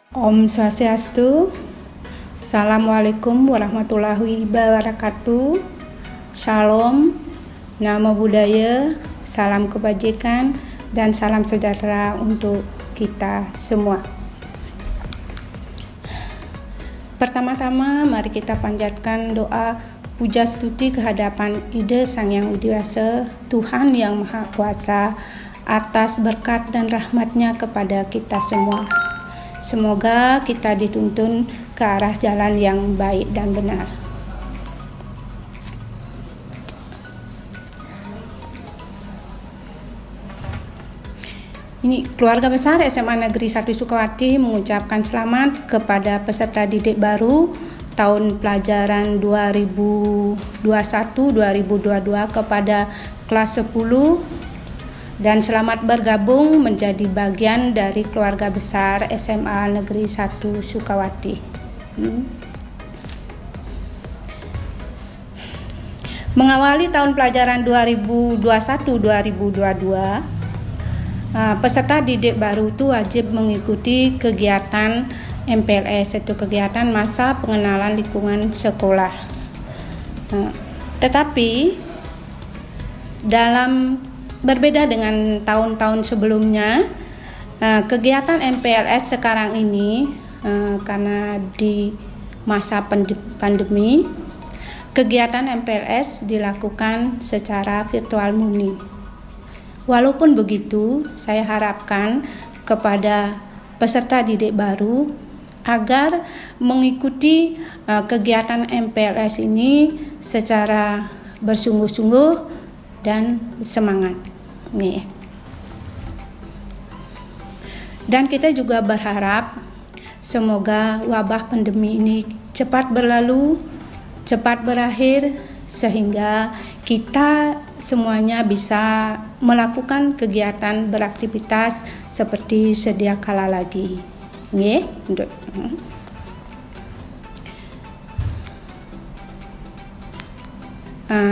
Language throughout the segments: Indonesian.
Om Swastiastu. Assalamualaikum warahmatullahi wabarakatuh. Shalom, Namo Buddhaya, salam kebajikan dan salam sejahtera untuk kita semua. Pertama-tama mari kita panjatkan doa puja stuti kehadapan Ida Sang Yang Widi Wasa, Tuhan Yang Maha Kuasa, atas berkat dan rahmatnya kepada kita semua. Semoga kita dituntun ke arah jalan yang baik dan benar. Ini keluarga besar SMA Negeri 1 Sukawati mengucapkan selamat kepada peserta didik baru tahun pelajaran 2021-2022 kepada kelas 10 dan selamat bergabung menjadi bagian dari keluarga besar SMA Negeri 1 Sukawati. Mengawali tahun pelajaran 2021-2022, peserta didik baru itu wajib mengikuti kegiatan MPLS, yaitu kegiatan masa pengenalan lingkungan sekolah. Tetapi berbeda dengan tahun-tahun sebelumnya, kegiatan MPLS sekarang ini karena di masa pandemi, kegiatan MPLS dilakukan secara virtual murni. Walaupun begitu, saya harapkan kepada peserta didik baru agar mengikuti kegiatan MPLS ini secara bersungguh-sungguh dan semangat. Nih. Dan kita juga berharap semoga wabah pandemi ini cepat berlalu, cepat berakhir, sehingga kita semuanya bisa melakukan kegiatan beraktivitas seperti sedia kala lagi. Nih,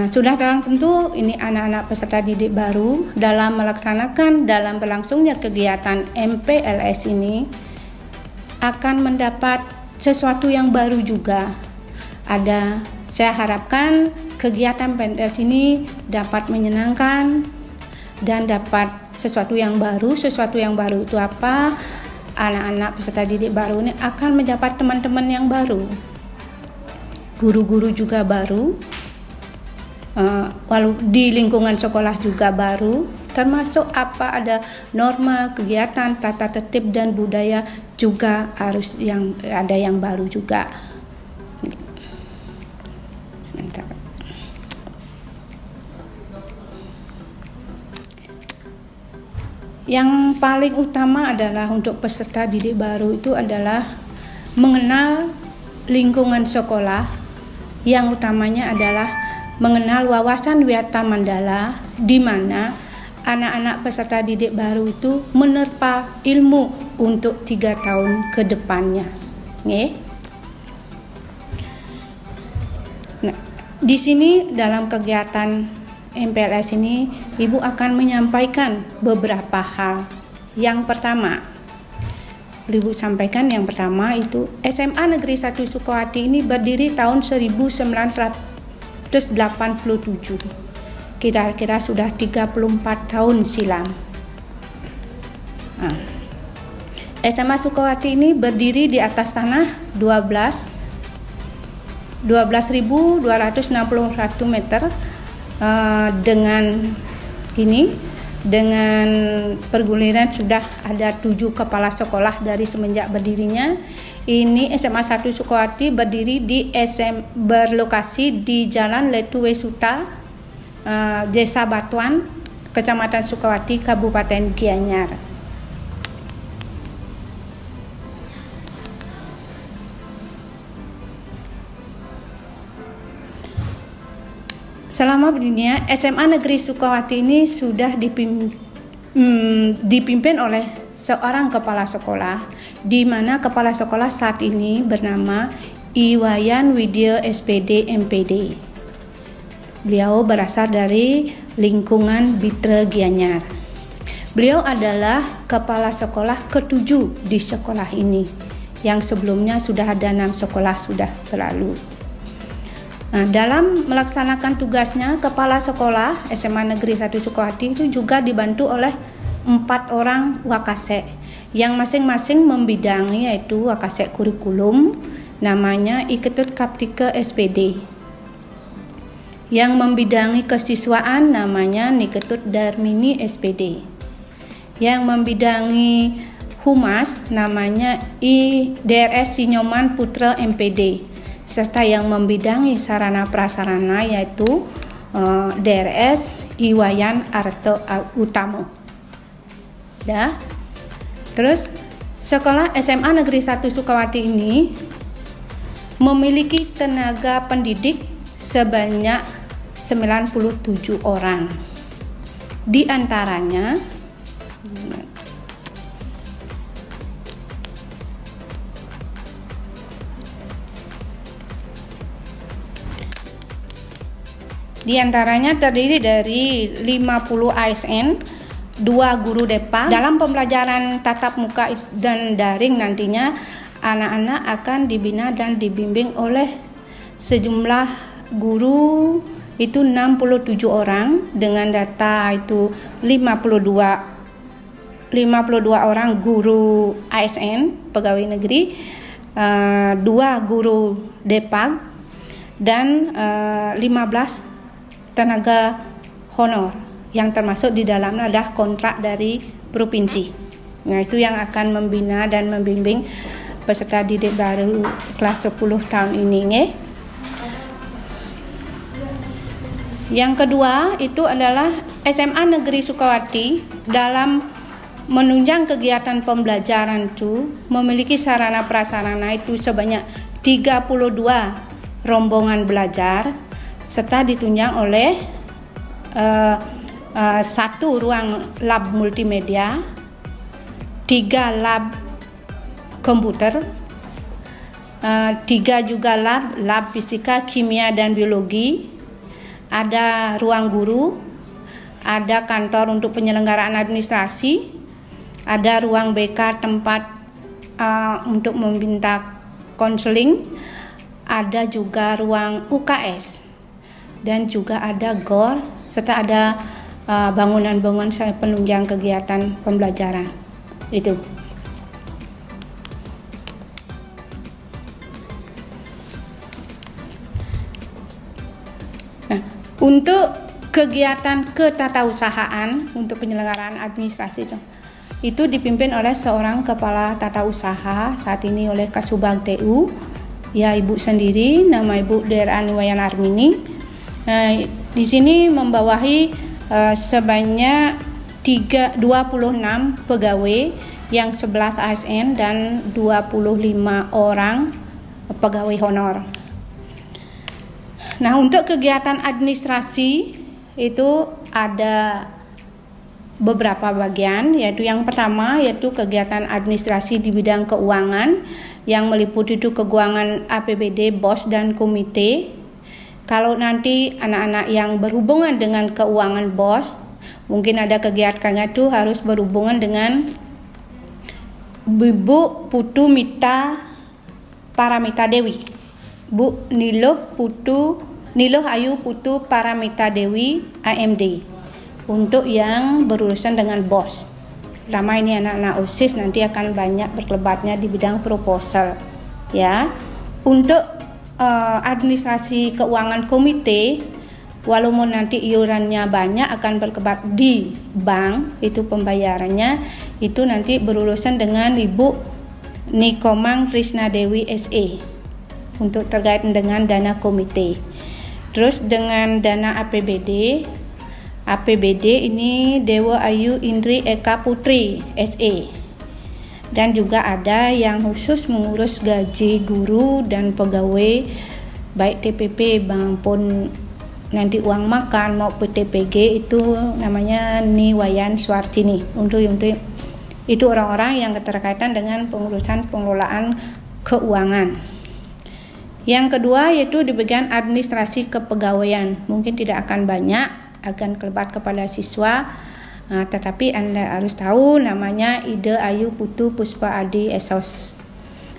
sudah dalam tentu ini anak-anak peserta didik baru dalam berlangsungnya kegiatan MPLS ini akan mendapat sesuatu yang baru juga. Saya harapkan kegiatan MPLS ini dapat menyenangkan dan dapat sesuatu yang baru. Sesuatu yang baru itu apa? Anak-anak peserta didik baru ini akan mendapat teman-teman yang baru, guru-guru juga baru. Walau di lingkungan sekolah juga baru, termasuk ada norma, kegiatan, tata tertib dan budaya juga harus ada yang baru juga. Sebentar. Yang paling utama adalah untuk peserta didik baru itu adalah mengenal lingkungan sekolah, yang utamanya adalah mengenal wawasan Wiyata Mandala, di mana anak-anak peserta didik baru itu menerpa ilmu untuk 3 tahun ke depannya. Nah, di sini dalam kegiatan MPLS ini, Ibu akan menyampaikan beberapa hal. Yang pertama, Ibu sampaikan yang pertama itu SMA Negeri 1 Sukawati ini berdiri tahun 1987, kira-kira sudah 34 tahun silam. SMA Sukawati ini berdiri di atas tanah 12.261 meter, dengan perguliran sudah ada 7 kepala sekolah dari semenjak berdirinya. Ini SMA 1 Sukawati berdiri berlokasi di Jalan Letu Wesuta, Desa Batuan, Kecamatan Sukawati, Kabupaten Gianyar. Selama berdirinya SMA Negeri Sukawati ini sudah dipimpin oleh seorang kepala sekolah, di mana kepala sekolah saat ini bernama Iwayan Widya SPD MPD. Beliau berasal dari lingkungan Bitra Gianyar. Beliau adalah kepala sekolah ke-7 di sekolah ini, yang sebelumnya sudah ada 6 sekolah sudah berlalu. Nah, dalam melaksanakan tugasnya, Kepala Sekolah SMA Negeri 1 Sukawati itu juga dibantu oleh 4 orang wakase yang masing-masing membidangi, yaitu wakase kurikulum namanya Iketut Kaptika SPD, yang membidangi kesiswaan namanya Niketut Darmini SPD, yang membidangi humas namanya DRS Sinyoman Putra MPD, serta yang membidangi sarana prasarana yaitu DRS Iwayan Arto Utamo. Ya. Terus sekolah SMA Negeri 1 Sukawati ini memiliki tenaga pendidik sebanyak 97 orang. Di antaranya terdiri dari 50 ASN, 2 guru DEPA. Dalam pembelajaran tatap muka dan daring nantinya anak-anak akan dibina dan dibimbing oleh sejumlah guru itu 67 orang dengan data itu 52 orang guru ASN pegawai negeri, 2 guru DEPA dan 15 tenaga honor yang termasuk di dalamnya adalah kontrak dari provinsi. Nah, itu yang akan membina dan membimbing peserta didik baru kelas 10 tahun ini. Yang kedua itu adalah SMA Negeri Sukawati dalam menunjang kegiatan pembelajaran itu memiliki sarana prasarana itu sebanyak 32 rombongan belajar, serta ditunjang oleh 1 ruang lab multimedia, 3 lab komputer, 3 juga lab fisika, kimia, dan biologi, ada ruang guru, ada kantor untuk penyelenggaraan administrasi, ada ruang BK tempat untuk meminta konseling, ada juga ruang UKS, dan juga ada GOR, serta ada bangunan-bangunan penunjang kegiatan pembelajaran. Itu. Nah, untuk kegiatan ketatausahaan untuk penyelenggaraan administrasi itu dipimpin oleh seorang kepala tata usaha saat ini oleh Kasubag TU, ya Ibu sendiri, nama Ibu Derani Wayan Armini. Di sini membawahi sebanyak 26 pegawai yang 11 ASN dan 25 orang pegawai honor. Nah, untuk kegiatan administrasi itu ada beberapa bagian, yaitu yang pertama yaitu kegiatan administrasi di bidang keuangan yang meliputi itu keuangan APBD, BOS, dan komite. Kalau nanti anak-anak yang berhubungan dengan keuangan BOS, mungkin ada kegiatannya itu harus berhubungan dengan Bu Putu Mita Paramita Dewi, Bu Niloh Ayu Putu Paramita Dewi AMD, untuk yang berurusan dengan BOS. Pertama ini anak-anak OSIS nanti akan banyak berkelebatnya di bidang proposal, ya. Untuk administrasi keuangan komite, walaupun nanti iurannya banyak akan berkebat di bank, itu pembayarannya itu nanti berurusan dengan Ibu Nikomang Krisna Dewi SE untuk terkait dengan dana komite. Terus dengan dana APBD ini Dewa Ayu Indri Eka Putri SE. Dan juga ada yang khusus mengurus gaji guru dan pegawai baik TPP maupun nanti uang makan maupun TPG, itu namanya Niwayan Swartini. Untuk itu orang-orang yang keterkaitan dengan pengurusan pengelolaan keuangan. Yang kedua yaitu di bagian administrasi kepegawaian, mungkin tidak akan banyak, akan kelebat kepada siswa. Tetapi Anda harus tahu namanya Ida Ayu Putu Puspa Adi Esos.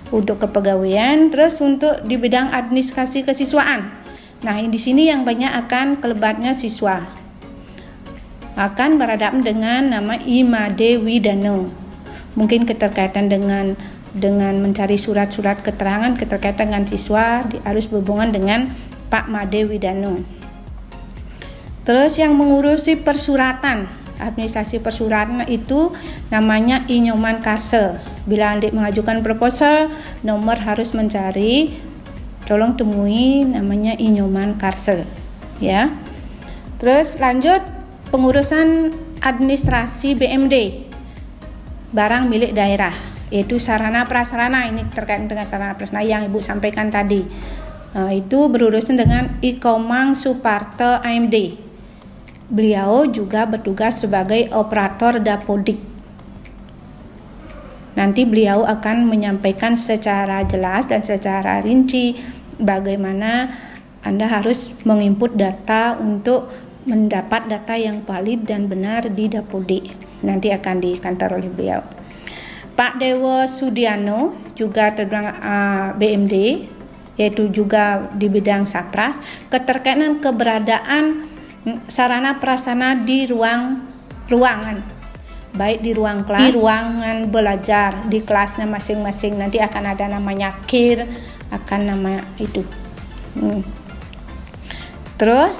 untuk kepegawaian. Terus untuk di bidang administrasi kesiswaan. Nah, di sini yang banyak akan kelebatnya siswa. Akan berhadapan dengan nama Imade Widano. Mungkin keterkaitan dengan mencari surat-surat keterangan keterkaitan dengan siswa harus berhubungan dengan Pak Made Widano. Terus yang mengurusi persuratan, administrasi persuratan itu namanya Inyoman Karse. Bila adik mengajukan proposal, nomor harus mencari, tolong temui namanya Inyoman Karse, ya. Terus lanjut pengurusan administrasi BMD, barang milik daerah, yaitu sarana prasarana. Ini terkait dengan sarana prasarana yang Ibu sampaikan tadi. Itu berurusan dengan Ikomang Suparte AMD. Beliau juga bertugas sebagai operator dapodik. Nanti beliau akan menyampaikan secara jelas dan secara rinci bagaimana Anda harus menginput data untuk mendapat data yang valid dan benar di dapodik. Nanti akan dikantor oleh beliau. Pak Dewo Sudiano juga terbilang BMD, yaitu juga di bidang Sapras, keterkaitan keberadaan sarana prasarana di ruangan, baik di ruang kelas, di ruangan belajar, di kelasnya masing-masing. Nanti akan ada namanya KIR, akan nama itu. Terus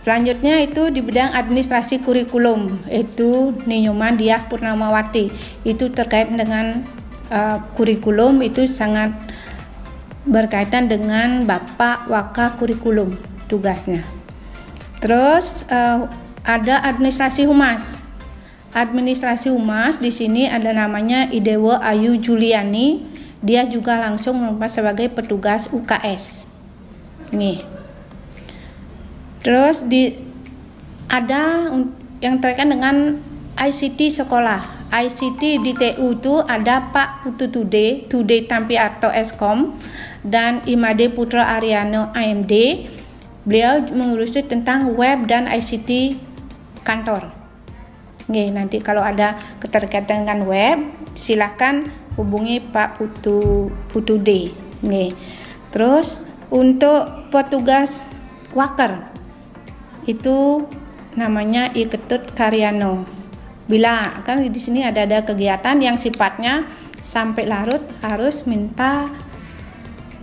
selanjutnya itu di bidang administrasi kurikulum, itu Ninyoman Diah Purnamawati. Itu terkait dengan kurikulum, itu sangat berkaitan dengan Bapak Waka Kurikulum tugasnya. Terus ada administrasi humas. Administrasi humas di sini ada namanya Idewo Ayu Juliani. Dia juga langsung menjabat sebagai petugas UKS. Nih. Terus ada yang terkait dengan ICT sekolah. ICT di TU itu ada Pak Putu Tude Tampiarto Eskom dan Imade Putra Ariano AMD. Beliau mengurusi tentang web dan ICT kantor. Nih, nanti kalau ada keterkaitan dengan web, silakan hubungi Pak Putu D. Nih. Terus untuk petugas waker itu namanya Iketut Karyano. Bila kan di sini ada kegiatan yang sifatnya sampai larut, harus minta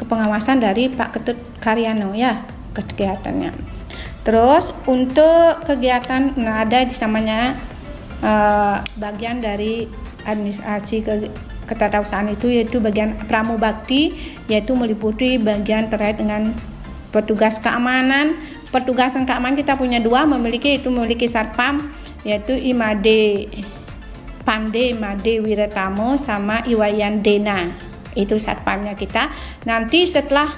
kepengawasan dari Pak Ketut Karyano, ya, kegiatannya. Terus untuk kegiatan ada di namanya bagian dari administrasi ketatausahaan itu, yaitu bagian pramubakti, yaitu meliputi bagian terkait dengan petugas keamanan. Petugas keamanan kita punya dua, memiliki satpam, yaitu Imade Pande Made Wiratamo sama Iwayan Dena. Itu satpamnya kita. Nanti setelah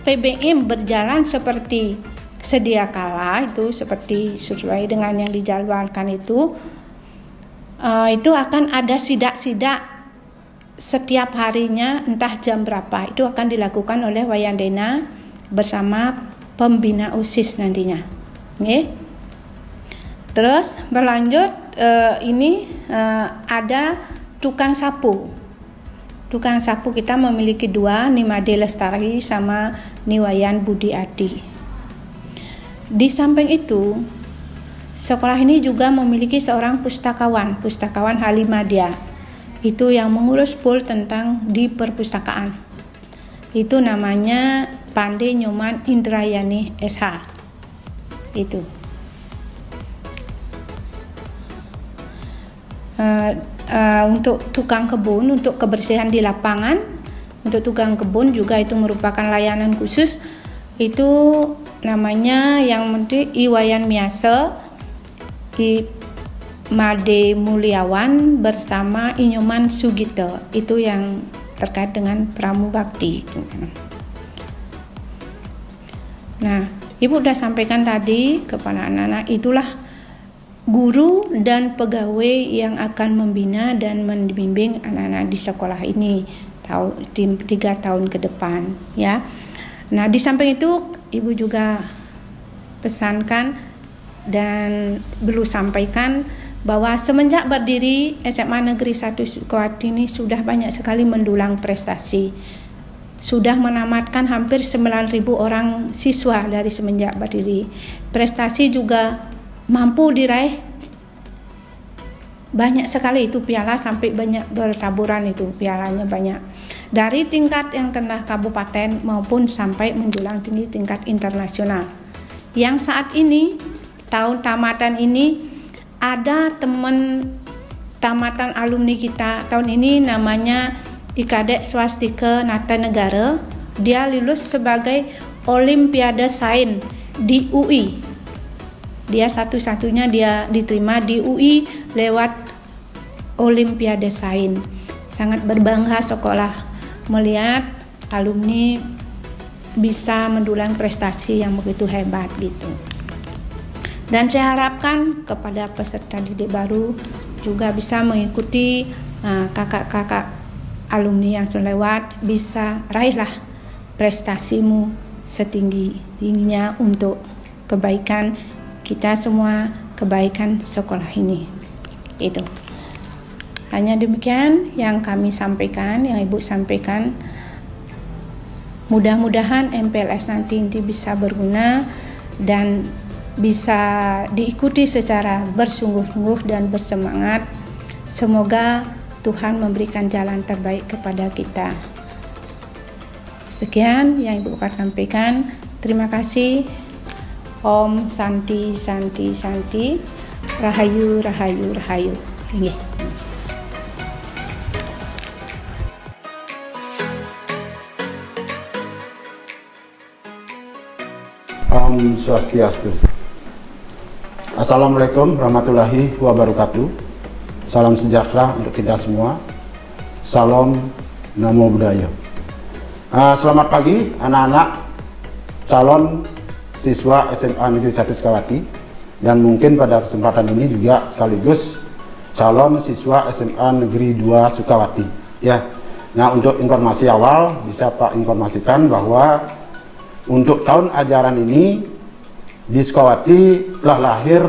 PBM berjalan seperti sedia kala, itu seperti sesuai dengan yang dijadwalkan itu akan ada sidak-sidak setiap harinya, entah jam berapa. Itu akan dilakukan oleh Wayandena bersama pembina OSIS nantinya. Oke. Terus berlanjut ada tukang sapu. Tukang sapu kita memiliki dua, Nimade Lestari sama Niwayan Budi Adi. Di samping itu, sekolah ini juga memiliki seorang pustakawan Halimadia. Itu yang mengurus full tentang di perpustakaan. Itu namanya Pande Nyoman Indrayani SH. Itu. Untuk tukang kebun, untuk kebersihan di lapangan, untuk tukang kebun juga itu merupakan layanan khusus. Itu namanya yang menteri Iwayan Miase, Made Mulyawan bersama Inyoman Sugito. Itu yang terkait dengan pramubakti. Nah, Ibu sudah sampaikan tadi kepada anak-anak, itulah guru dan pegawai yang akan membina dan membimbing anak-anak di sekolah ini 3 tahun ke depan, ya. Nah, di samping itu Ibu juga pesankan dan perlu sampaikan bahwa semenjak berdiri SMA Negeri 1 Sukawati ini sudah banyak sekali mendulang prestasi. Sudah menamatkan hampir 9.000 orang siswa dari semenjak berdiri. Prestasi juga mampu diraih banyak sekali, itu piala sampai banyak bertaburan, itu pialanya banyak. Dari tingkat yang rendah kabupaten maupun sampai menjulang tinggi tingkat internasional. Yang saat ini, tahun tamatan ini, ada teman tamatan alumni kita tahun ini namanya Ikadek Swastika Nata Negara. Dia lulus sebagai Olimpiade Sains di UI. Dia satu-satunya dia diterima di UI lewat Olimpiade Sains. Sangat berbangga sekolah melihat alumni bisa mendulang prestasi yang begitu hebat gitu. Dan saya harapkan kepada peserta didik baru juga bisa mengikuti kakak-kakak alumni yang sudah lewat, bisa raihlah prestasimu setinggi-tingginya untuk kebaikan kita semua, kebaikan sekolah ini. Itu. Hanya demikian yang kami sampaikan, yang Ibu sampaikan. Mudah-mudahan MPLS nanti bisa berguna dan bisa diikuti secara bersungguh-sungguh dan bersemangat. Semoga Tuhan memberikan jalan terbaik kepada kita. Sekian yang Ibu akan sampaikan. Terima kasih. Om Santi Santi Santi. Rahayu Rahayu Rahayu. Nggih. Om Swastiastu. Assalamualaikum warahmatullahi wabarakatuh. Salam sejahtera untuk kita semua. Salam Namo Buddhaya. Selamat pagi anak-anak calon siswa SMA Negeri 1 Sukawati, dan mungkin pada kesempatan ini juga sekaligus calon siswa SMA Negeri 2 Sukawati. Ya. Nah, untuk informasi awal bisa Pak informasikan bahwa untuk tahun ajaran ini di Sukawati telah lahir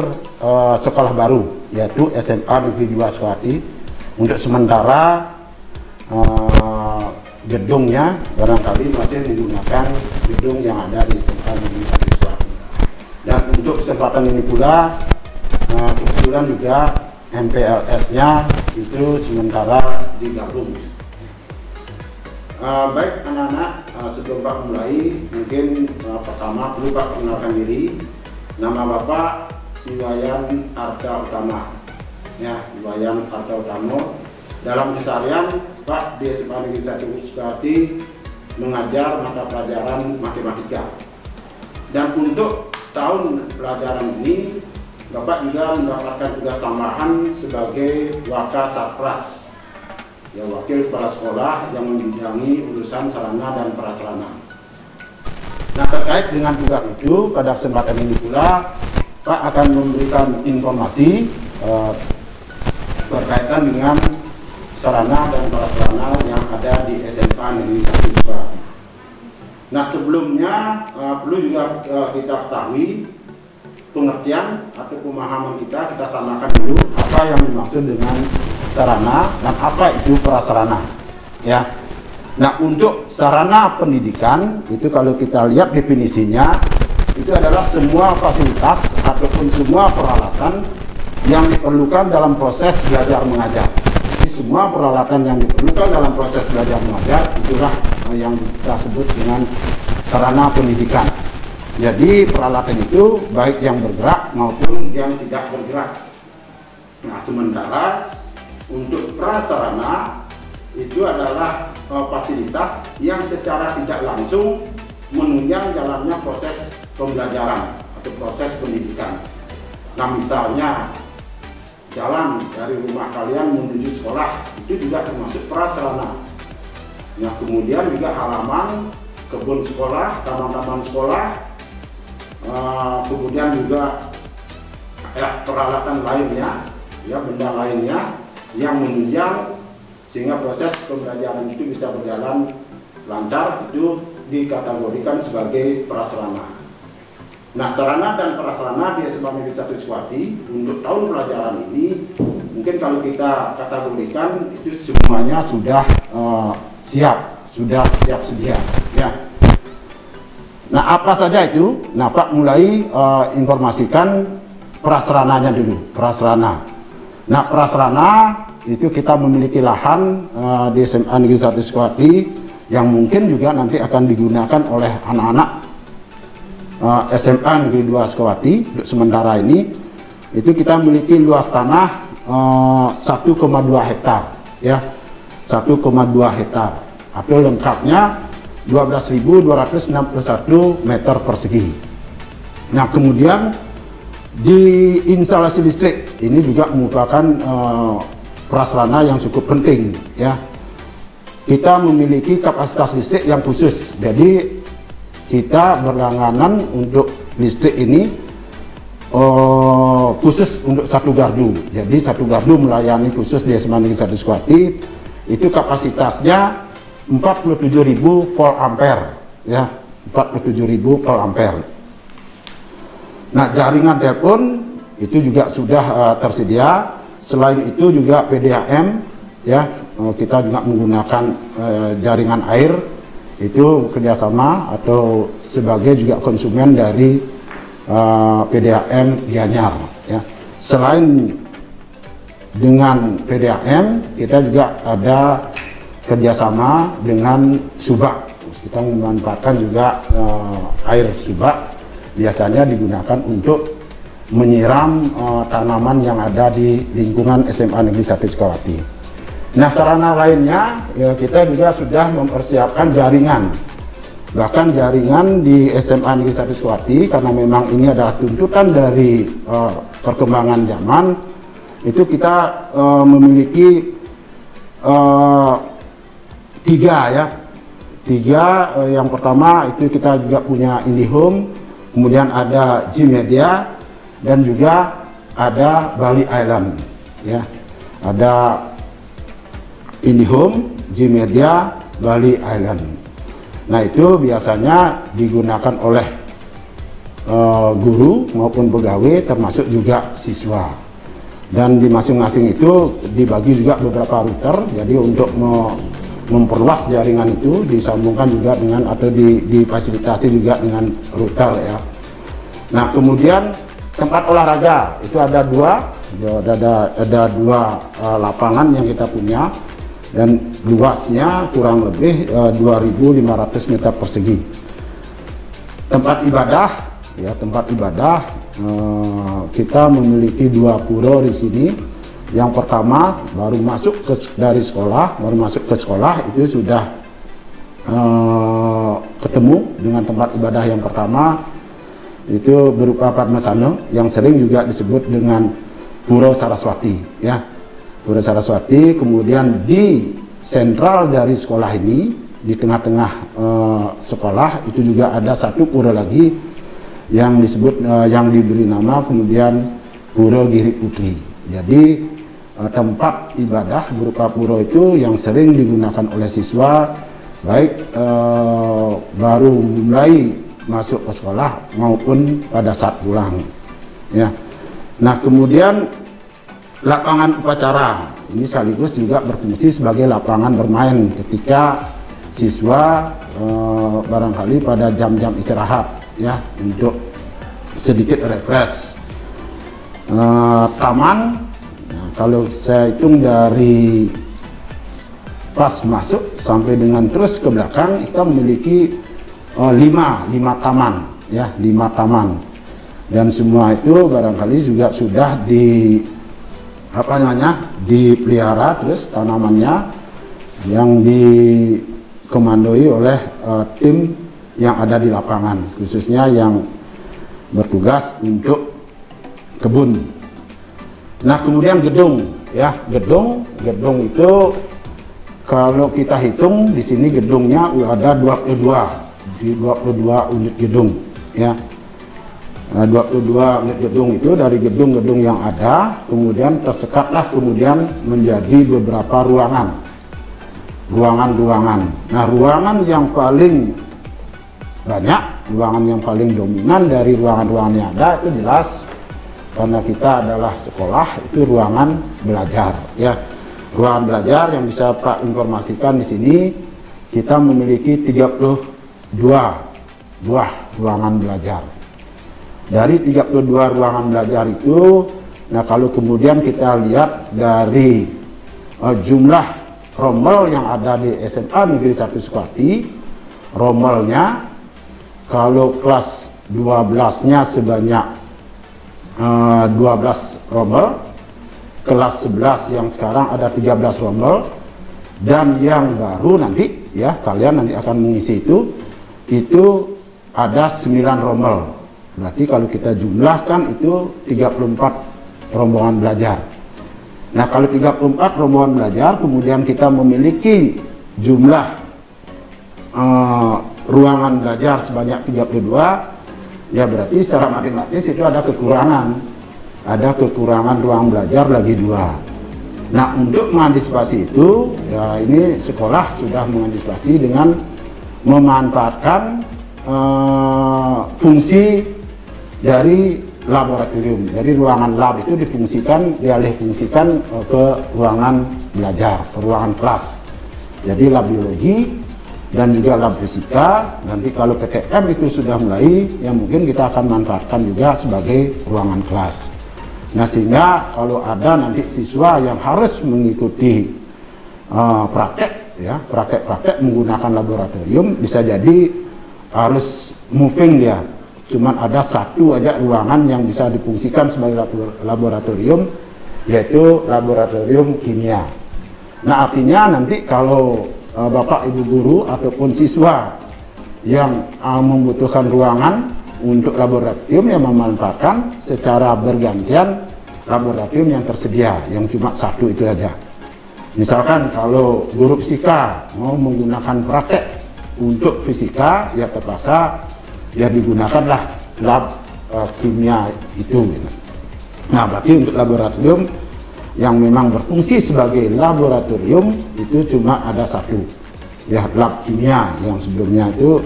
sekolah baru, yaitu SMA Negeri 2 Sukawati. Untuk sementara gedungnya barangkali masih menggunakan gedung yang ada di SMA Negeri 1 Sukawati. Dan untuk kesempatan ini pula kebetulan juga MPLS-nya itu sementara digabung. Baik anak-anak, sebelum Pak mulai, mungkin pertama perlu Pak perkenalkan diri. Nama Bapak Iwayan Arda Utama. Ya, Iwayan Arda Utama. Dalam keseharian Pak di SMA Negeri 1 Sukawati mengajar mata pelajaran matematika. Dan untuk tahun pelajaran ini Bapak juga mendapatkan tugas tambahan sebagai Wakasatpras, ya, wakil kepala sekolah yang membidangi urusan sarana dan prasarana. Nah, terkait dengan tugas itu, pada kesempatan ini pula Pak akan memberikan informasi berkaitan dengan sarana dan prasarana yang ada di SMA Negeri 1 Sukawati. Nah, sebelumnya perlu juga kita ketahui pengertian atau pemahaman kita samakan dulu apa yang dimaksud dengan sarana dan apa itu prasarana, ya. Nah, untuk sarana pendidikan itu kalau kita lihat definisinya itu adalah semua fasilitas ataupun semua peralatan yang diperlukan dalam proses belajar mengajar. Jadi semua peralatan yang diperlukan dalam proses belajar mengajar itulah yang kita sebut dengan sarana pendidikan. Jadi peralatan itu baik yang bergerak maupun yang tidak bergerak. Nah, sementara untuk prasarana itu adalah fasilitas yang secara tidak langsung menunjang jalannya proses pembelajaran atau proses pendidikan. Nah, misalnya jalan dari rumah kalian menuju sekolah itu juga termasuk prasarana. Nah, kemudian juga halaman, kebun sekolah, taman-taman sekolah, kemudian juga peralatan lainnya, ya, benda lainnya yang menunjang sehingga proses pembelajaran itu bisa berjalan lancar, itu dikategorikan sebagai prasarana. Nah, sarana dan prasarana di SMA Negeri 1 Sukawati untuk tahun pelajaran ini mungkin kalau kita kategorikan itu semuanya sudah siap sedia ya. Nah, apa saja itu? Nah, Pak mulai informasikan prasarananya dulu, prasarana. Nah, prasarana itu kita memiliki lahan di SMA Negeri 1 Sukawati yang mungkin juga nanti akan digunakan oleh anak-anak SMA Negeri 2 Sukawati. Untuk sementara ini itu kita memiliki luas tanah 1,2 hektar ya, 1,2 hektar atau lengkapnya 12.261 meter persegi. Nah, kemudian di instalasi listrik ini juga merupakan prasarana yang cukup penting ya. Kita memiliki kapasitas listrik yang khusus, jadi kita berlangganan untuk listrik ini khusus untuk satu gardu. Jadi satu gardu melayani khusus di SMA Negeri 1 Sukawati itu kapasitasnya 47.000 volt ampere ya, 47.000 volt ampere. Nah, jaringan telepon itu juga sudah tersedia. Selain itu juga PDAM ya, kita juga menggunakan jaringan air itu kerjasama atau sebagai juga konsumen dari PDAM Gianyar ya. Selain dengan PDAM, kita juga ada kerjasama dengan Subak. Kita memanfaatkan juga air Subak, biasanya digunakan untuk menyiram tanaman yang ada di lingkungan SMA Negeri 1 Sukawati. Nah, sarana lainnya ya, kita juga sudah mempersiapkan jaringan. Bahkan jaringan di SMA Negeri 1 Sukawati, karena memang ini adalah tuntutan dari perkembangan zaman, itu kita memiliki tiga. Yang pertama itu kita juga punya IndiHome, kemudian ada G-Media, dan juga ada Bali Island ya. Ada IndiHome, G-Media, Bali Island. Nah, itu biasanya digunakan oleh guru maupun pegawai, termasuk juga siswa. Dan di masing-masing itu dibagi juga beberapa router. Jadi untuk memperluas jaringan itu disambungkan juga dengan atau difasilitasi juga dengan router ya. Nah, kemudian tempat olahraga itu ada dua lapangan yang kita punya, dan luasnya kurang lebih 2.500 meter persegi. Tempat ibadah ya, kita memiliki 2 pura di sini. Yang pertama baru masuk ke sekolah itu sudah ketemu dengan tempat ibadah yang pertama, itu berupa Padmasana yang sering juga disebut dengan Pura Saraswati ya. Pura Saraswati. Kemudian di sentral dari sekolah ini, di tengah-tengah sekolah itu juga ada satu pura lagi yang disebut yang diberi nama kemudian Pura Giri Putri. Jadi tempat ibadah berupa pura itu yang sering digunakan oleh siswa, baik baru mulai masuk ke sekolah maupun pada saat pulang ya. Nah, kemudian lapangan upacara ini sekaligus juga berfungsi sebagai lapangan bermain ketika siswa barangkali pada jam-jam istirahat ya, untuk sedikit refresh. Taman, nah, kalau saya hitung dari pas masuk sampai dengan terus ke belakang, kita memiliki 5 taman ya, 5 taman. Dan semua itu barangkali juga sudah dipelihara, terus tanamannya yang dikomandoi oleh tim yang ada di lapangan, khususnya yang bertugas untuk kebun. Nah, kemudian gedung ya, gedung itu kalau kita hitung di sini gedungnya ada 22 unit gedung ya. 22 unit gedung itu dari gedung-gedung yang ada, kemudian tersekatlah kemudian menjadi beberapa ruangan. Nah, ruangan yang paling banyak. Ruangan yang paling dominan dari ruangan-ruangan yang ada itu jelas karena kita adalah sekolah, itu ruangan belajar ya. Ruangan belajar yang bisa Pak informasikan di sini, kita memiliki 32 buah ruangan belajar. Dari 32 ruangan belajar itu, nah kalau kemudian kita lihat dari jumlah rommel yang ada di SMA Negeri 1 Sukati, rommelnya kalau kelas 12-nya sebanyak 12 rommel, kelas 11 yang sekarang ada 13 rommel, dan yang baru nanti ya kalian nanti akan mengisi itu ada 9 rommel. Berarti kalau kita jumlahkan itu 34 rombongan belajar. Nah kalau 34 rombongan belajar kemudian kita memiliki jumlah ruangan belajar sebanyak 32, ya berarti secara matematis itu ada kekurangan ruang belajar lagi 2. Nah untuk mengantisipasi itu ya ini sekolah sudah mengantisipasi dengan memanfaatkan fungsi dari laboratorium. Jadi ruangan lab itu dialihfungsikan ke ruangan belajar, ke ruangan kelas. Jadi lab biologi dan juga lab fisika. Nanti kalau PTM itu sudah mulai, ya mungkin kita akan manfaatkan juga sebagai ruangan kelas. Nah sehingga kalau ada nanti siswa yang harus mengikuti praktek menggunakan laboratorium, bisa jadi harus moving dia. Cuman ada satu aja ruangan yang bisa difungsikan sebagai laboratorium, yaitu laboratorium kimia. Nah artinya nanti kalau Bapak Ibu guru ataupun siswa yang membutuhkan ruangan untuk laboratorium, yang memanfaatkan secara bergantian laboratorium yang tersedia, yang cuma satu itu aja. Misalkan kalau guru fisika mau menggunakan praktek untuk fisika, ya terpaksa ya digunakanlah lab kimia itu. Nah berarti untuk laboratorium yang memang berfungsi sebagai laboratorium itu cuma ada satu, ya lab kimia. Yang sebelumnya itu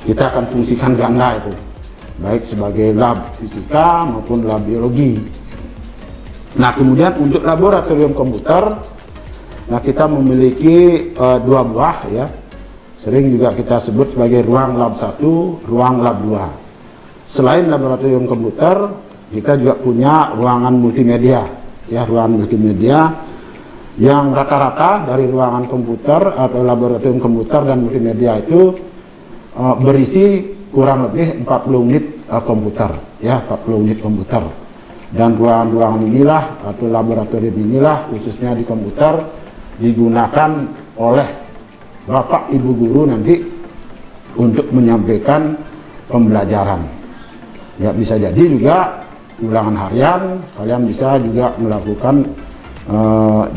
kita akan fungsikan ganda itu, baik sebagai lab fisika maupun lab biologi. Nah kemudian untuk laboratorium komputer, nah kita memiliki 2 buah ya, sering juga kita sebut sebagai ruang lab 1, ruang lab 2. Selain laboratorium komputer, kita juga punya ruangan multimedia. Ya, ruangan multimedia yang rata-rata dari ruangan komputer atau laboratorium komputer dan multimedia itu berisi kurang lebih 40 unit komputer, ya 40 unit komputer. Dan ruangan-ruangan inilah atau laboratorium inilah khususnya di komputer digunakan oleh Bapak Ibu guru nanti untuk menyampaikan pembelajaran. Ya bisa jadi juga ulangan harian kalian bisa juga melakukan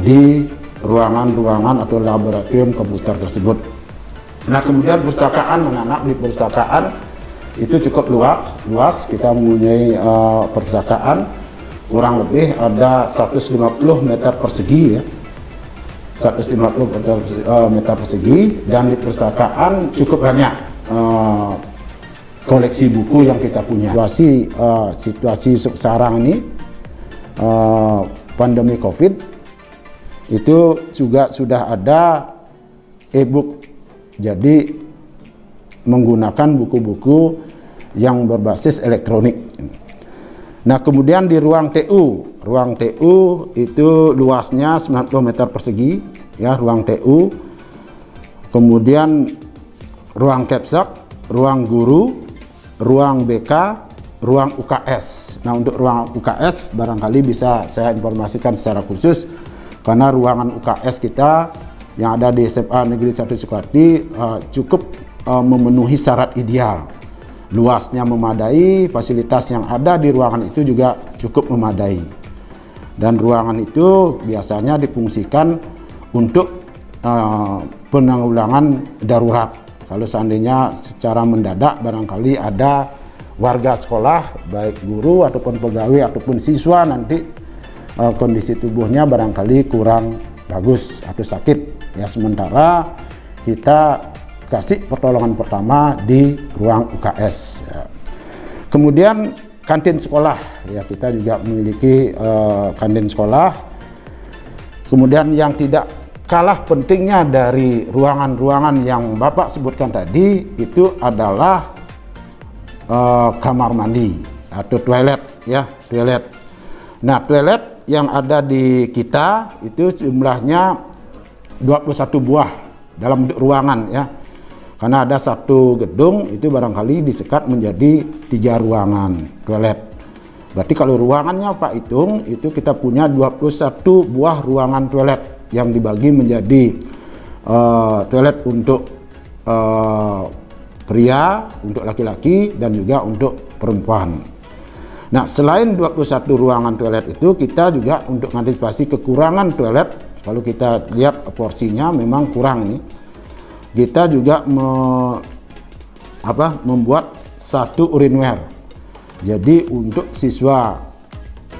di ruangan-ruangan atau laboratorium komputer tersebut. Nah kemudian perpustakaan, anak-anak di perpustakaan itu cukup luas. Kita mempunyai perpustakaan kurang lebih ada 150 meter persegi ya, 150 meter persegi, dan di perpustakaan cukup banyak koleksi buku yang kita punya. Situasi sekarang ini pandemi COVID itu juga sudah ada e-book, jadi menggunakan buku-buku yang berbasis elektronik. Nah kemudian di ruang TU itu luasnya 90 meter persegi ya, ruang TU. Kemudian ruang Kepsak, ruang guru, ruang BK, ruang UKS. Nah untuk ruang UKS barangkali bisa saya informasikan secara khusus karena ruangan UKS kita yang ada di SMA Negeri 1 Sukati cukup memenuhi syarat ideal. Luasnya memadai, fasilitas yang ada di ruangan itu juga cukup memadai. Dan ruangan itu biasanya difungsikan untuk penanggulangan darurat. Kalau seandainya secara mendadak barangkali ada warga sekolah, baik guru ataupun pegawai ataupun siswa nanti kondisi tubuhnya barangkali kurang bagus atau sakit ya, sementara kita kasih pertolongan pertama di ruang UKS. Ya. Kemudian kantin sekolah, ya kita juga memiliki kantin sekolah. Kemudian yang tidak kalah pentingnya dari ruangan-ruangan yang Bapak sebutkan tadi itu adalah kamar mandi atau toilet, ya toilet. Nah, toilet yang ada di kita itu jumlahnya 21 buah dalam ruangan, ya. Karena ada satu gedung itu barangkali disekat menjadi 3 ruangan toilet. Berarti kalau ruangannya Pak hitung itu kita punya 21 buah ruangan toilet yang dibagi menjadi toilet untuk pria, untuk laki-laki dan juga untuk perempuan. Nah, selain 21 ruangan toilet itu kita juga untuk mengantisipasi kekurangan toilet, kalau kita lihat porsinya memang kurang nih. Kita juga membuat satu urinware. Jadi untuk siswa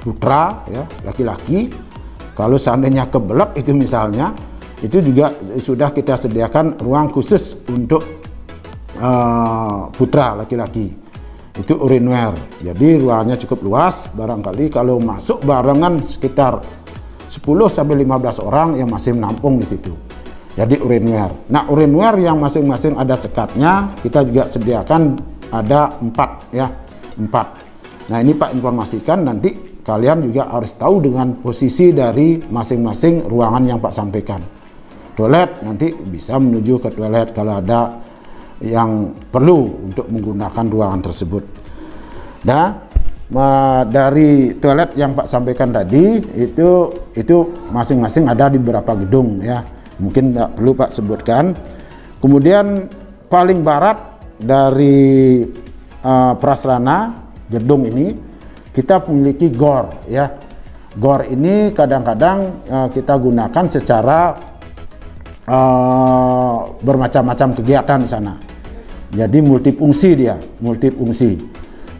putra, ya laki-laki, kalau seandainya kebelet itu misalnya, itu juga sudah kita sediakan ruang khusus untuk putra laki-laki. Itu urinware. Jadi ruangnya cukup luas. Barangkali kalau masuk barengan sekitar 10 sampai 15 orang yang masih menampung di situ. Jadi urinware. Nah, urinware yang masing-masing ada sekatnya, kita juga sediakan ada 4, ya 4. Nah, ini Pak informasikan, nanti kalian juga harus tahu dengan posisi dari masing-masing ruangan yang Pak sampaikan. Toilet nanti bisa menuju ke toilet kalau ada yang perlu untuk menggunakan ruangan tersebut. Nah, dari toilet yang Pak sampaikan tadi itu masing-masing ada di beberapa gedung, ya. Mungkin tidak perlu Pak sebutkan. Kemudian paling barat dari prasarana gedung ini kita memiliki GOR, ya. GOR ini kadang-kadang kita gunakan secara bermacam-macam kegiatan di sana. Jadi multifungsi dia, multifungsi.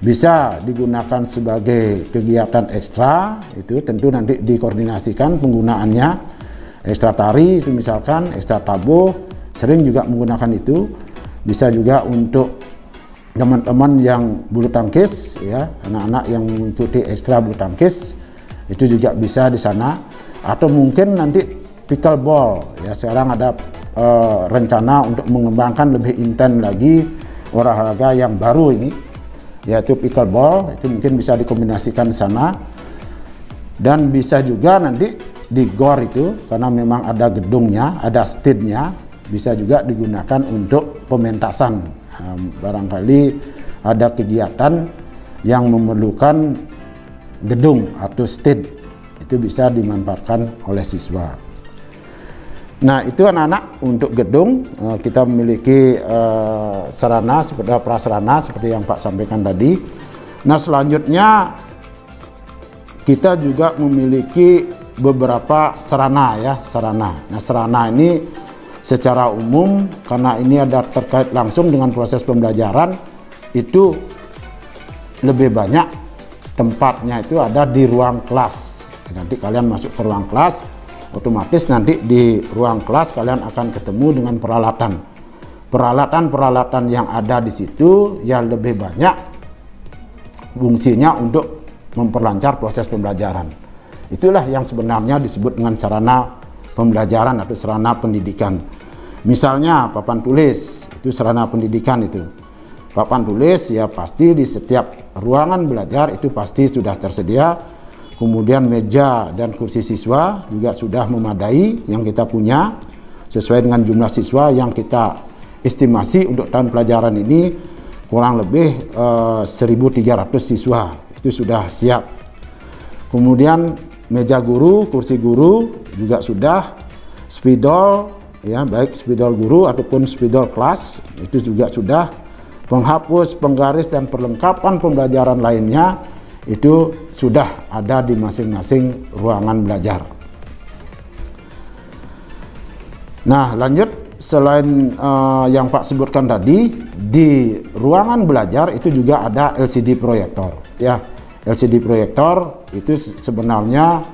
Bisa digunakan sebagai kegiatan ekstra, itu tentu nanti dikoordinasikan penggunaannya. Ekstra tari itu misalkan, ekstra tabuh, sering juga menggunakan itu. Bisa juga untuk teman-teman yang bulu tangkis, ya, anak-anak yang mengikuti ekstra bulu tangkis, itu juga bisa di sana. Atau mungkin nanti pickleball, ya sekarang ada rencana untuk mengembangkan lebih intens lagi olahraga yang baru ini, yaitu pickleball. Itu mungkin bisa dikombinasikan di sana. Dan bisa juga nanti di GOR itu, karena memang ada gedungnya, ada stage-nya, bisa juga digunakan untuk pementasan. Barangkali ada kegiatan yang memerlukan gedung atau stage, itu bisa dimanfaatkan oleh siswa. Nah, itu anak-anak untuk gedung. Kita memiliki sarana seperti prasarana seperti yang Pak sampaikan tadi. Nah, selanjutnya kita juga memiliki beberapa sarana, ya, sarana. Nah, sarana ini secara umum karena ini ada terkait langsung dengan proses pembelajaran, itu lebih banyak tempatnya itu ada di ruang kelas. Nanti kalian masuk ke ruang kelas, otomatis nanti di ruang kelas kalian akan ketemu dengan peralatan yang ada di situ yang lebih banyak fungsinya untuk memperlancar proses pembelajaran. Itulah yang sebenarnya disebut dengan sarana pembelajaran atau sarana pendidikan. Misalnya papan tulis, itu sarana pendidikan itu. Papan tulis ya pasti di setiap ruangan belajar itu pasti sudah tersedia. Kemudian meja dan kursi siswa juga sudah memadai yang kita punya sesuai dengan jumlah siswa yang kita estimasi untuk tahun pelajaran ini kurang lebih 1.300 siswa itu sudah siap. Kemudian meja guru, kursi guru juga sudah, spidol, ya baik spidol guru ataupun spidol kelas itu juga sudah, penghapus, penggaris dan perlengkapan pembelajaran lainnya itu sudah ada di masing-masing ruangan belajar. Nah, lanjut, selain yang Pak sebutkan tadi, di ruangan belajar itu juga ada LCD proyektor, ya. LCD proyektor itu sebenarnya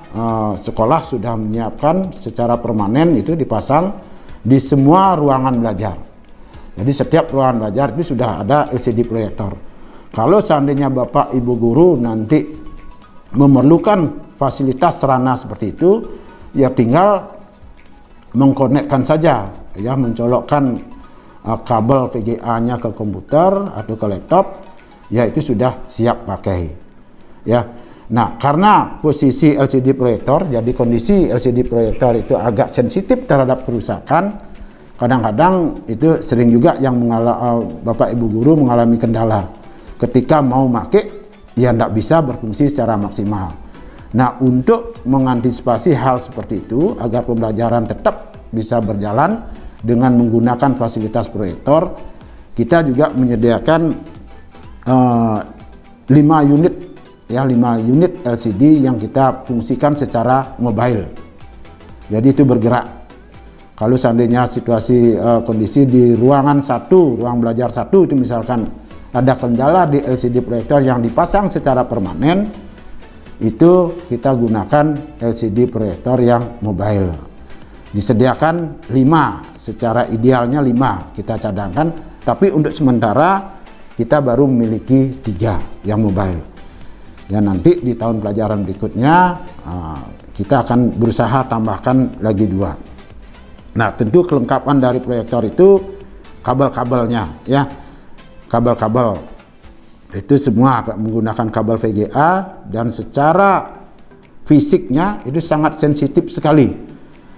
sekolah sudah menyiapkan secara permanen, itu dipasang di semua ruangan belajar. Jadi setiap ruangan belajar itu sudah ada LCD proyektor. Kalau seandainya Bapak Ibu guru nanti memerlukan fasilitas sarana seperti itu, ya tinggal mengkonekkan saja, ya mencolokkan kabel VGA-nya ke komputer atau ke laptop, ya itu sudah siap pakai. Ya. Nah, karena posisi LCD proyektor, jadi kondisi LCD proyektor itu agak sensitif terhadap kerusakan. Kadang-kadang itu sering juga yang Bapak Ibu guru mengalami kendala ketika mau pakai, ya tidak bisa berfungsi secara maksimal. Nah, untuk mengantisipasi hal seperti itu agar pembelajaran tetap bisa berjalan dengan menggunakan fasilitas proyektor, kita juga menyediakan 5 unit LCD yang kita fungsikan secara mobile. Jadi itu bergerak. Kalau seandainya situasi kondisi di ruangan ruang belajar satu itu misalkan ada kendala di LCD proyektor yang dipasang secara permanen, itu kita gunakan LCD proyektor yang mobile. Disediakan 5, secara idealnya 5 kita cadangkan, tapi untuk sementara kita baru memiliki 3 yang mobile. Ya, nanti di tahun pelajaran berikutnya kita akan berusaha tambahkan lagi 2. Nah, tentu kelengkapan dari proyektor itu kabel-kabelnya, ya, kabel-kabel itu semua menggunakan kabel VGA, dan secara fisiknya itu sangat sensitif sekali.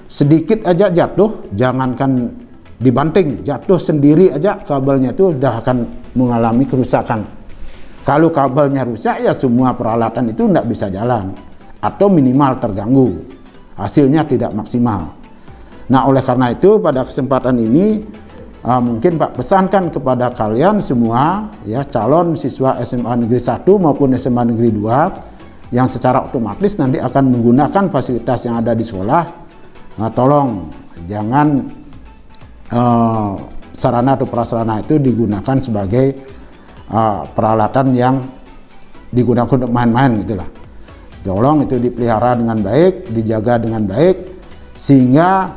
Sedikit aja jatuh, jangankan dibanting, jatuh sendiri aja kabelnya itu sudah akan mengalami kerusakan. Kalau kabelnya rusak, ya semua peralatan itu tidak bisa jalan atau minimal terganggu, hasilnya tidak maksimal. Nah, oleh karena itu pada kesempatan ini mungkin Pak pesankan kepada kalian semua, ya, calon siswa SMA Negeri 1 maupun SMA Negeri 2 yang secara otomatis nanti akan menggunakan fasilitas yang ada di sekolah, tolong jangan sarana atau prasarana itu digunakan sebagai peralatan yang digunakan untuk main-main gitulah. Tolong itu dipelihara dengan baik, dijaga dengan baik, sehingga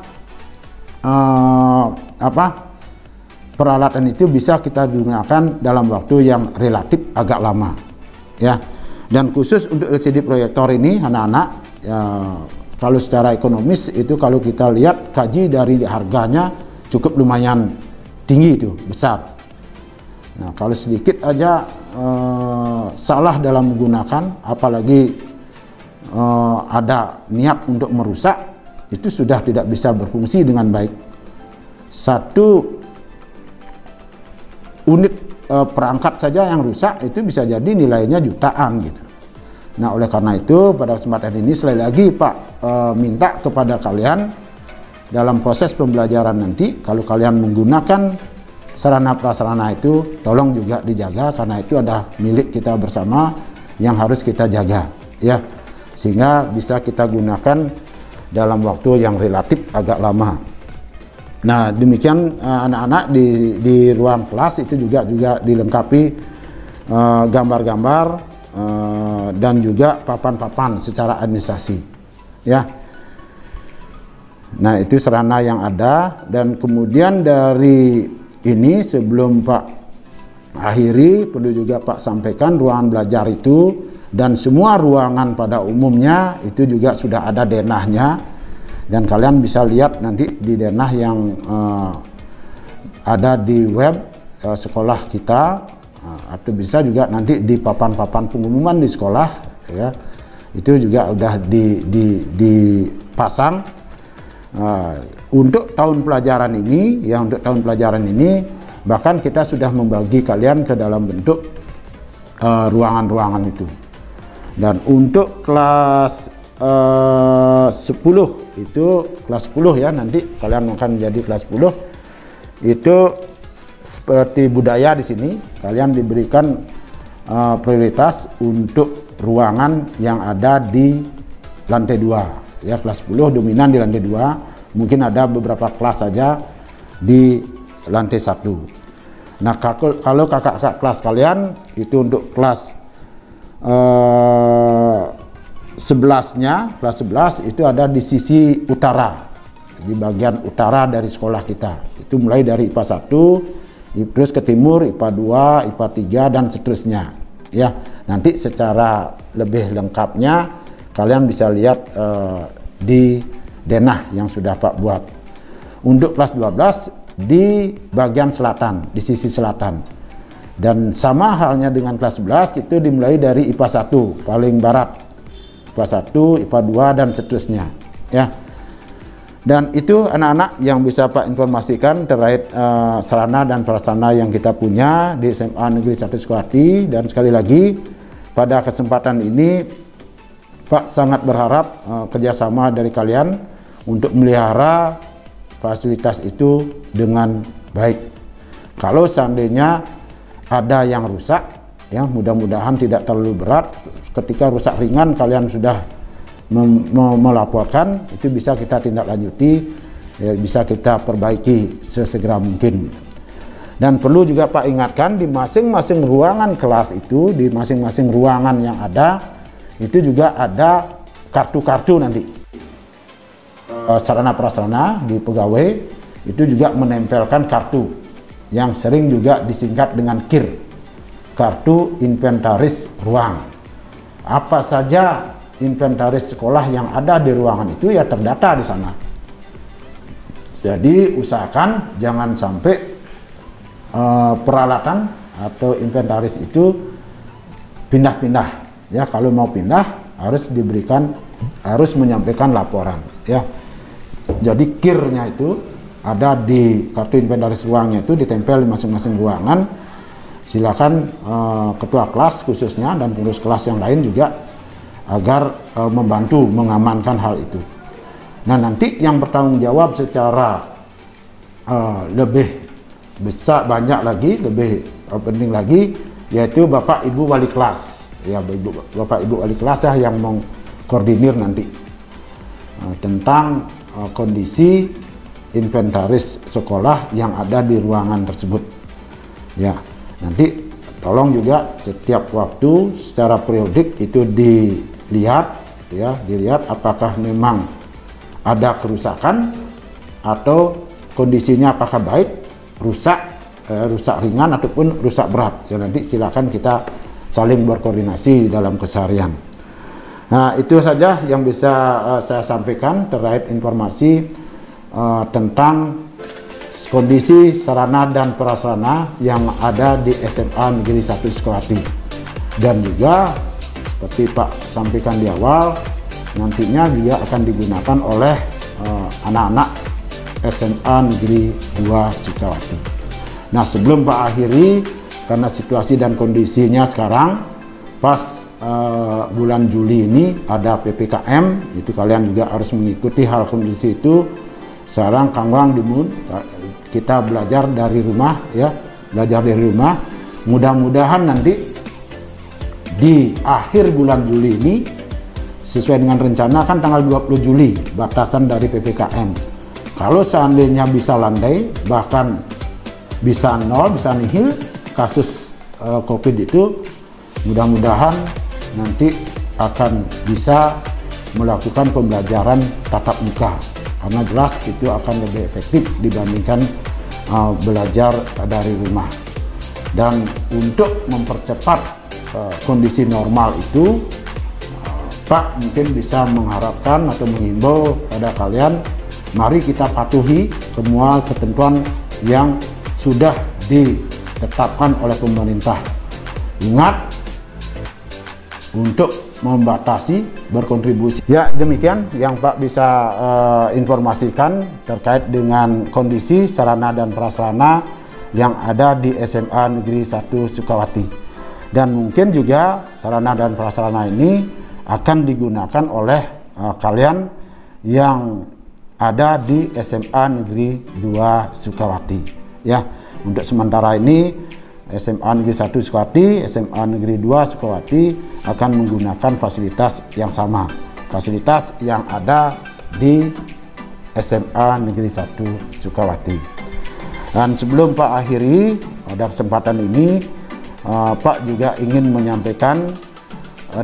peralatan itu bisa kita gunakan dalam waktu yang relatif agak lama, ya. Dan khusus untuk LCD proyektor ini anak-anak, ya, kalau secara ekonomis itu kalau kita lihat kaji dari harganya cukup lumayan tinggi, itu besar. Nah, kalau sedikit aja salah dalam menggunakan, apalagi ada niat untuk merusak, itu sudah tidak bisa berfungsi dengan baik. 1 unit perangkat saja yang rusak itu bisa jadi nilainya jutaan gitu. Nah, oleh karena itu pada kesempatan ini sekali lagi Pak minta kepada kalian dalam proses pembelajaran nanti, kalau kalian menggunakan sarana prasarana itu tolong juga dijaga, karena itu ada milik kita bersama yang harus kita jaga, ya, sehingga bisa kita gunakan dalam waktu yang relatif agak lama. Nah, demikian anak-anak di ruang kelas itu juga dilengkapi gambar-gambar dan juga papan-papan secara administrasi, ya. Nah, itu sarana yang ada. Dan kemudian dari ini sebelum Pak akhiri, perlu juga Pak sampaikan ruangan belajar itu dan semua ruangan pada umumnya itu juga sudah ada denahnya, dan kalian bisa lihat nanti di denah yang ada di web sekolah kita, atau bisa juga nanti di papan-papan pengumuman di sekolah, ya, itu juga udah dipasang. Untuk tahun pelajaran ini, ya, untuk tahun pelajaran ini bahkan kita sudah membagi kalian ke dalam bentuk ruangan-ruangan itu. Dan untuk kelas 10 itu kelas 10, ya, nanti kalian akan menjadi kelas 10 itu seperti budaya di sini kalian diberikan prioritas untuk ruangan yang ada di lantai 2, ya. Kelas 10 dominan di lantai 2, mungkin ada beberapa kelas saja di lantai 1. Nah, kalau kakak-kakak kelas kalian itu untuk kelas 11-nya, kelas 11 itu ada di sisi utara, di bagian utara dari sekolah kita. Itu mulai dari IPA 1 terus ke timur IPA 2, IPA 3 dan seterusnya. Ya, nanti secara lebih lengkapnya kalian bisa lihat di denah yang sudah Pak buat. Untuk kelas 12 di bagian selatan, di sisi selatan. Dan sama halnya dengan kelas 11 itu dimulai dari IPA 1 paling barat. IPA 1, IPA 2 dan seterusnya, ya. Dan itu anak-anak yang bisa Pak informasikan terkait sarana dan prasarana yang kita punya di SMA Negeri 1 Sukawati. Dan sekali lagi pada kesempatan ini Pak sangat berharap kerjasama dari kalian untuk melihara fasilitas itu dengan baik. Kalau seandainya ada yang rusak, ya mudah-mudahan tidak terlalu berat. Ketika rusak ringan kalian sudah melaporkan, itu bisa kita tindak lanjuti, ya, bisa kita perbaiki sesegera mungkin. Dan perlu juga Pak ingatkan, di masing-masing ruangan kelas itu, di masing-masing ruangan yang ada, itu juga ada kartu-kartu nanti. Sarana prasarana di pegawai itu juga menempelkan kartu yang sering juga disingkat dengan KIR, kartu inventaris ruang. Apa saja inventaris sekolah yang ada di ruangan itu ya terdata di sana. Jadi usahakan jangan sampai peralatan atau inventaris itu pindah-pindah. Ya, kalau mau pindah harus menyampaikan laporan. Ya, jadi KIR-nya itu ada di kartu inventaris ruangnya itu ditempel di masing-masing ruangan. Silakan ketua kelas khususnya dan pengurus kelas yang lain juga agar membantu mengamankan hal itu. Nah, nanti yang bertanggung jawab secara lebih besar, banyak lagi, lebih penting lagi, yaitu Bapak Ibu Wali Kelas. Ya, Bapak Ibu Wali Kelas ya yang mengkoordinir nanti tentang kondisi inventaris sekolah yang ada di ruangan tersebut. Ya, nanti tolong juga setiap waktu secara periodik itu dilihat, ya, dilihat apakah memang ada kerusakan atau kondisinya apakah baik, rusak ringan ataupun rusak berat. Ya, nanti silakan kita saling berkoordinasi dalam keseharian. Nah, itu saja yang bisa saya sampaikan terkait informasi tentang kondisi sarana dan prasarana yang ada di SMA Negeri 1 Sukawati. Dan juga seperti Pak sampaikan di awal, nantinya juga akan digunakan oleh anak-anak SMA Negeri 2 Sukawati. Nah, sebelum Pak akhiri, karena situasi dan kondisinya sekarang pas bulan Juli ini ada PPKM, itu kalian juga harus mengikuti hal kondisi itu. Sekarang Kangwang Dimun, kita belajar dari rumah, ya, belajar dari rumah. Mudah-mudahan nanti di akhir bulan Juli ini sesuai dengan rencana kan tanggal 20 Juli batasan dari PPKM. Kalau seandainya bisa landai, bahkan bisa nol, bisa nihil kasus COVID itu, mudah-mudahan nanti akan bisa melakukan pembelajaran tatap muka. Karena jelas itu akan lebih efektif dibandingkan belajar dari rumah. Dan untuk mempercepat kondisi normal itu, Pak mungkin bisa mengharapkan atau menghimbau pada kalian, mari kita patuhi semua ketentuan yang sudah ditetapkan oleh pemerintah. Ingat untuk membatasi, berkontribusi. Ya, demikian yang Pak bisa informasikan terkait dengan kondisi sarana dan prasarana yang ada di SMA Negeri 1 Sukawati. Dan mungkin juga sarana dan prasarana ini akan digunakan oleh kalian yang ada di SMA Negeri 2 Sukawati. Ya, untuk sementara ini SMA Negeri 1 Sukawati, SMA Negeri 2 Sukawati akan menggunakan fasilitas yang sama, fasilitas yang ada di SMA Negeri 1 Sukawati. Dan sebelum Pak akhiri pada kesempatan ini, Pak juga ingin menyampaikan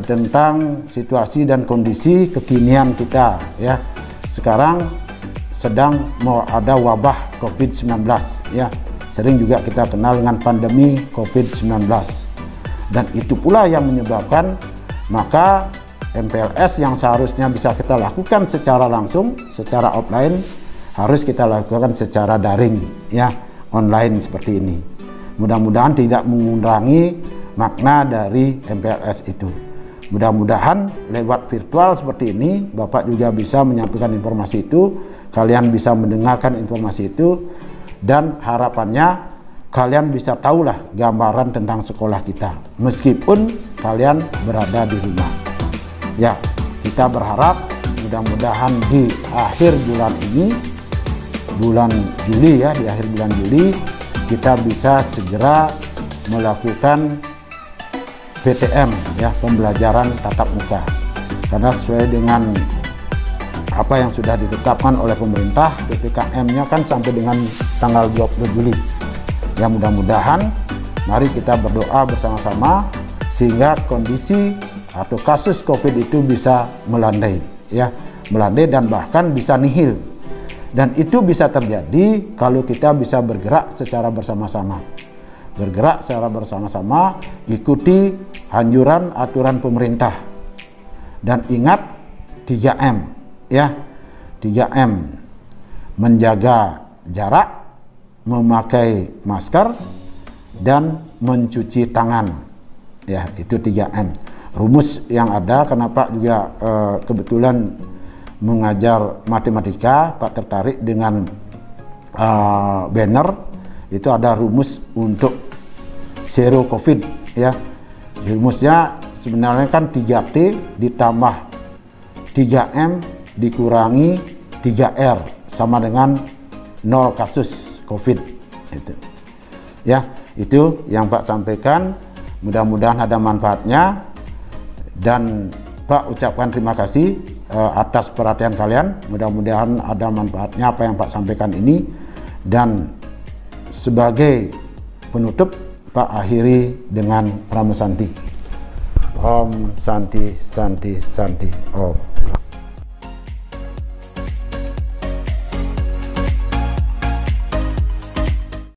tentang situasi dan kondisi kekinian kita. Ya, sekarang sedang mau ada wabah COVID-19. Ya, sering juga kita kenal dengan pandemi COVID-19. Dan itu pula yang menyebabkan maka MPLS yang seharusnya bisa kita lakukan secara langsung, secara offline, harus kita lakukan secara daring, ya, online seperti ini. Mudah-mudahan tidak mengurangi makna dari MPLS itu. Mudah-mudahan lewat virtual seperti ini, Bapak juga bisa menyampaikan informasi itu, kalian bisa mendengarkan informasi itu, dan harapannya kalian bisa tahulah gambaran tentang sekolah kita, meskipun kalian berada di rumah. Ya, kita berharap mudah-mudahan di akhir bulan ini, bulan Juli ya, di akhir bulan Juli, kita bisa segera melakukan PTM ya, pembelajaran tatap muka, karena sesuai dengan apa yang sudah ditetapkan oleh pemerintah, PPKM-nya kan sampai dengan tanggal 20 Juli. Ya, mudah-mudahan mari kita berdoa bersama-sama sehingga kondisi atau kasus COVID itu bisa melandai ya, melandai dan bahkan bisa nihil. Dan itu bisa terjadi kalau kita bisa bergerak secara bersama-sama. Bergerak secara bersama-sama, ikuti anjuran aturan pemerintah. Dan ingat 3M ya. 3M, menjaga jarak, memakai masker, dan mencuci tangan. Ya, itu 3M. Rumus yang ada, karena Pak juga kebetulan mengajar matematika, Pak tertarik dengan banner, itu ada rumus untuk zero COVID ya. Rumusnya sebenarnya kan 3T ditambah 3M dikurangi 3R sama dengan 0 kasus COVID. Itu. Ya, itu yang Pak sampaikan. Mudah-mudahan ada manfaatnya, dan Pak ucapkan terima kasih atas perhatian kalian. Mudah-mudahan ada manfaatnya apa yang Pak sampaikan ini, dan sebagai penutup Pak akhiri dengan Rama Santi. Om Santi Santi Santi Om.